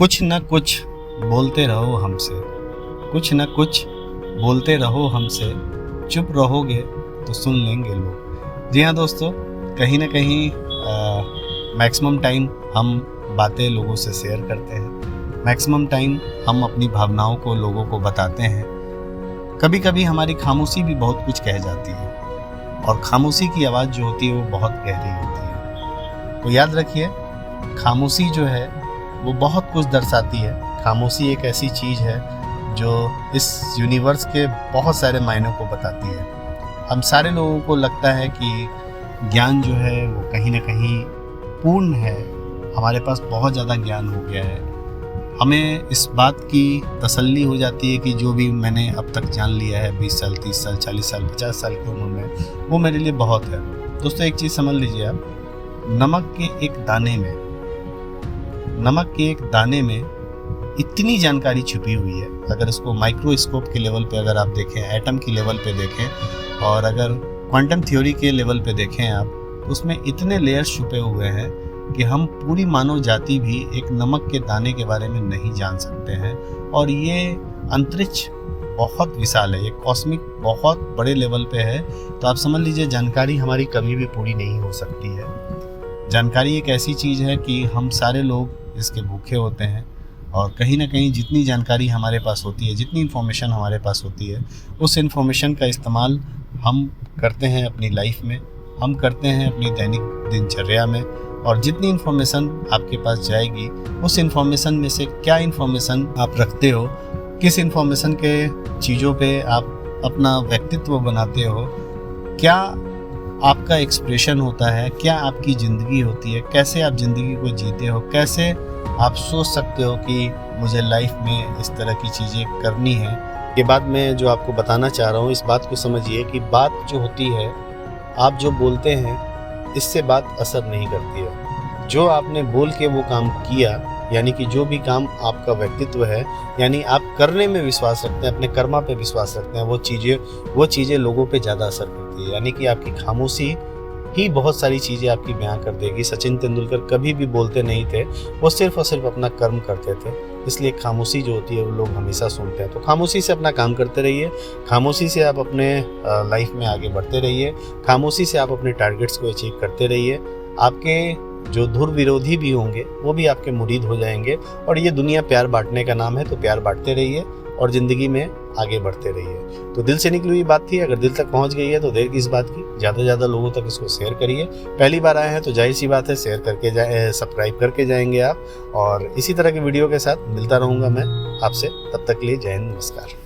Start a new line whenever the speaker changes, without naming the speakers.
कुछ न कुछ बोलते रहो हमसे, कुछ न कुछ बोलते रहो हमसे, चुप रहोगे तो सुन लेंगे लोग। जी हाँ दोस्तों, कहीं ना कहीं मैक्सिमम टाइम हम बातें लोगों से शेयर करते हैं, मैक्सिमम टाइम हम अपनी भावनाओं को लोगों को बताते हैं। कभी कभी हमारी खामोशी भी बहुत कुछ कह जाती है और खामोशी की आवाज़ जो होती है वो बहुत गहरी होती है। तो याद रखिए, खामोशी जो है वो बहुत कुछ दर्शाती है। खामोशी एक ऐसी चीज़ है जो इस यूनिवर्स के बहुत सारे मायनों को बताती है। हम सारे लोगों को लगता है कि ज्ञान जो है वो कहीं ना कहीं पूर्ण है, हमारे पास बहुत ज़्यादा ज्ञान हो गया है। हमें इस बात की तसल्ली हो जाती है कि जो भी मैंने अब तक जान लिया है 20 साल, 30 साल, 40 साल, 50 साल की उम्र में, वो मेरे लिए बहुत है। दोस्तों एक चीज़ समझ लीजिए आप, नमक के एक दाने में इतनी जानकारी छुपी हुई है। अगर इसको माइक्रोस्कोप के लेवल पे अगर आप देखें, एटम की लेवल पे देखें और अगर क्वांटम थ्योरी के लेवल पे देखें आप, उसमें इतने लेयर्स छुपे हुए हैं कि हम पूरी मानव जाति भी एक नमक के दाने के बारे में नहीं जान सकते हैं। और ये अंतरिक्ष बहुत विशाल है, ये कॉस्मिक बहुत बड़े लेवल पे है। तो आप समझ लीजिए जानकारी हमारी कभी भी पूरी नहीं हो सकती है। जानकारी एक ऐसी चीज़ है कि हम सारे लोग इसके भूखे होते हैं और कहीं ना कहीं जितनी जानकारी हमारे पास होती है, जितनी इन्फॉर्मेशन हमारे पास होती है, उस इन्फॉर्मेशन का इस्तेमाल हम करते हैं अपनी लाइफ में, हम करते हैं अपनी दैनिक दिनचर्या में। और जितनी इन्फॉर्मेशन आपके पास जाएगी, उस इन्फॉर्मेशन में से क्या इन्फॉर्मेशन आप रखते हो, किस इन्फॉर्मेशन के चीज़ों पे आप अपना व्यक्तित्व बनाते हो, क्या आपका एक्सप्रेशन होता है, क्या आपकी ज़िंदगी होती है, कैसे आप ज़िंदगी को जीते हो, कैसे आप सोच सकते हो कि मुझे लाइफ में इस तरह की चीज़ें करनी है। ये बात मैं जो आपको बताना चाह रहा हूँ, इस बात को समझिए कि बात जो होती है, आप जो बोलते हैं, इससे बात असर नहीं करती है। जो आपने बोल के वो काम किया, यानी कि जो भी काम आपका व्यक्तित्व है, यानी आप करने में विश्वास रखते हैं, अपने कर्मा पे विश्वास रखते हैं, वो चीज़ें लोगों पे ज़्यादा असर करती है। यानी कि आपकी खामोशी ही बहुत सारी चीज़ें आपकी बयां कर देगी। सचिन तेंदुलकर कभी भी बोलते नहीं थे, वो सिर्फ और सिर्फ अपना कर्म करते थे। इसलिए खामोशी जो होती है वो लोग हमेशा सुनते हैं। तो खामोशी से अपना काम करते रहिए, खामोशी से आप अपने लाइफ में आगे बढ़ते रहिए, खामोशी से आप अपने टारगेट्स को अचीव करते रहिए। आपके जो धुर विरोधी भी होंगे वो भी आपके मुरीद हो जाएंगे। और ये दुनिया प्यार बांटने का नाम है, तो प्यार बांटते रहिए और ज़िंदगी में आगे बढ़ते रहिए। तो दिल से निकली हुई बात थी, अगर दिल तक पहुंच गई है तो देर किस बात की, ज़्यादा से ज़्यादा लोगों तक इसको शेयर करिए। पहली बार आए हैं तो जाहिर सी बात है, शेयर करके सब्सक्राइब करके जाएंगे आप। और इसी तरह की वीडियो के साथ मिलता रहूँगा मैं आपसे, तब तक के लिए जय हिंद, नमस्कार।